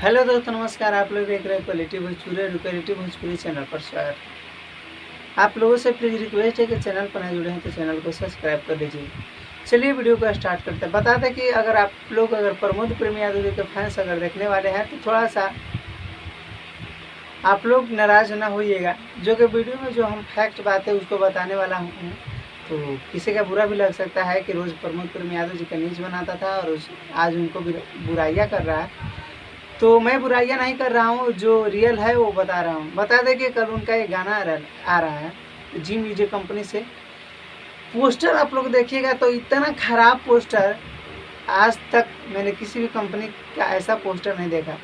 Hello दोस्तों, नमस्कार। आप लोग देख रहे हैं क्वालिटी भोजपुरी और क्वालिटी भोजपुरी चैनल पर स्वागत। आप लोगों से प्लीज़ रिक्वेस्ट है कि चैनल पर नए जुड़े हैं तो चैनल को सब्सक्राइब कर लीजिए। चलिए वीडियो को स्टार्ट करते हैं। बता दें कि अगर प्रमोद प्रेम यादव जी के फैंस अगर देखने वाले हैं तो थोड़ा सा आप लोग नाराज़ ना होइएगा। जो कि वीडियो में जो हम फैक्ट बात है उसको बताने वाला हूँ, तो किसी का बुरा भी लग सकता है कि रोज़ प्रमोद प्रेम यादव जी का न्यूज़ बनाता था और आज उनको बुराइयाँ कर रहा है। तो मैं बुराइयां नहीं कर रहा हूँ, जो रियल है वो बता रहा हूँ। बता दें कि कल उनका एक गाना आ रहा है जी म्यूजिक कंपनी से। पोस्टर आप लोग देखिएगा तो इतना ख़राब पोस्टर आज तक मैंने किसी भी कंपनी का ऐसा पोस्टर नहीं देखा।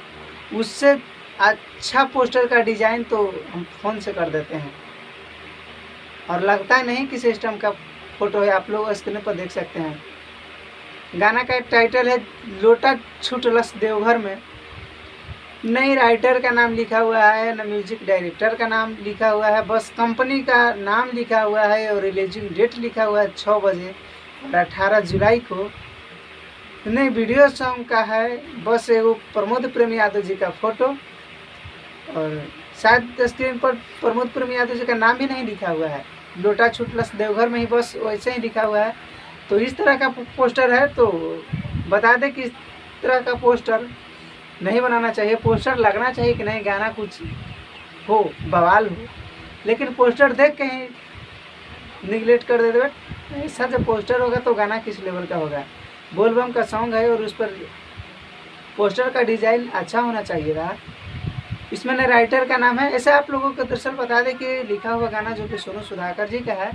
उससे अच्छा पोस्टर का डिज़ाइन तो हम फ़ोन से कर देते हैं और लगता नहीं कि सिस्टम का फ़ोटो है। आप लोग स्क्रीन पर देख सकते हैं। गाना का टाइटल है लोटा छूटलस देवघर में। नहीं राइटर का नाम लिखा हुआ है, न म्यूजिक डायरेक्टर का नाम लिखा हुआ है, बस कंपनी का नाम लिखा हुआ है और रिलीजिंग डेट लिखा हुआ है 6 बजे और 18 जुलाई को। नहीं वीडियो सॉन्ग का है, बस एगो प्रमोद प्रेम यादव जी का फोटो और शायद स्क्रीन पर प्रमोद प्रेम यादव जी का नाम भी नहीं लिखा हुआ है। लोटा छूटलस देवघर में ही बस वैसे ही लिखा हुआ है। तो इस तरह का पोस्टर है। तो बता दें कि इस तरह का पोस्टर नहीं बनाना चाहिए। पोस्टर लगना चाहिए कि नहीं गाना कुछ हो, बवाल हो, लेकिन पोस्टर देख के ही निगलेक्ट कर देते। ऐसा जब पोस्टर होगा तो गाना किस लेवल का होगा। बोलबम का सॉन्ग है और उस पर पोस्टर का डिज़ाइन अच्छा होना चाहिए था। इसमें न राइटर का नाम है। ऐसे आप लोगों को दरअसल बता दें कि लिखा हुआ गाना जो कि सोनू सुधाकर जी का है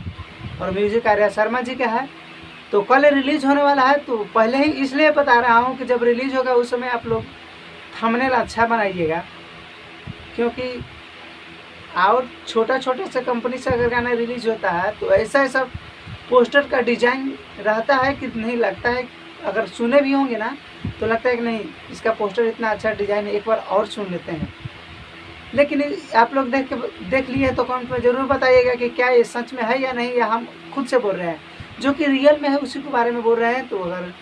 और म्यूजिक आर्या शर्मा जी का है। तो कल रिलीज होने वाला है, तो पहले ही इसलिए बता रहा हूँ कि जब रिलीज होगा उस समय आप लोग थंबनेल अच्छा बनाइएगा, क्योंकि और छोटा से कंपनी से अगर गाना रिलीज होता है तो ऐसा पोस्टर का डिज़ाइन रहता है कि नहीं लगता है। अगर सुने भी होंगे ना तो लगता है कि नहीं इसका पोस्टर इतना अच्छा डिज़ाइन है, एक बार और सुन लेते हैं। लेकिन आप लोग देख लिए तो कमेंट में ज़रूर बताइएगा कि क्या ये सच में है या नहीं, या हम खुद से बोल रहे हैं। जो कि रियल में है उसी के बारे में बोल रहे हैं। तो अगर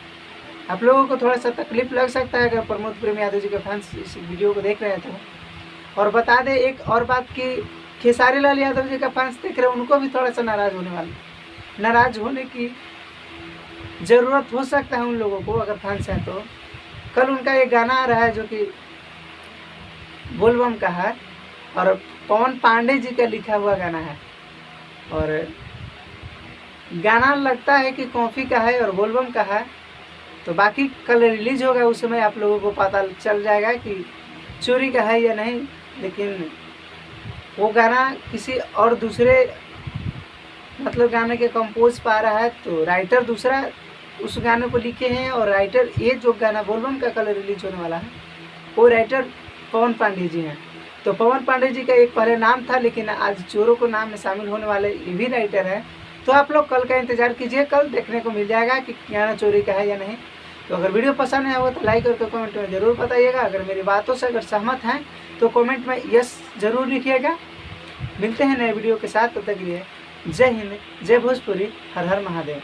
आप लोगों को थोड़ा सा तकलीफ लग सकता है अगर प्रमोद प्रेम यादव जी के फैंस इस वीडियो को देख रहे हैं तो। और बता दें एक और बात कि खेसारी लाल यादव जी का फैंस देख रहे हैं, उनको भी थोड़ा सा नाराज़ होने की ज़रूरत हो सकता है उन लोगों को अगर फैंस हैं तो। कल उनका एक गाना आ रहा है जो कि बोलबम का है और पवन पांडे जी का लिखा हुआ गाना है और गाना लगता है कि कॉफ़ी का है और बोलबम का है। तो बाकी कल रिलीज होगा, उस समय आप लोगों को पता चल जाएगा कि चोरी का है या नहीं। लेकिन वो गाना किसी और दूसरे गाने के कंपोज पा रहा है, तो राइटर दूसरा उस गाने को लिखे हैं और राइटर ये जो गाना बोलबम का कल रिलीज होने वाला है वो राइटर पवन पांडे जी हैं। तो पवन पांडे जी का एक पहले नाम था, लेकिन आज चोरों को नाम में शामिल होने वाले ये भी राइटर है। तो आप लोग कल का इंतज़ार कीजिए, कल देखने को मिल जाएगा कि गाना चोरी का है या नहीं। तो अगर वीडियो पसंद है वो तो लाइक करके कमेंट में ज़रूर बताइएगा। अगर मेरी बातों से अगर सहमत हैं तो कमेंट में यस ज़रूर लिखिएगा। मिलते हैं नए वीडियो के साथ, तब तक के लिए जय हिंद, जय भोजपुरी, हर हर महादेव।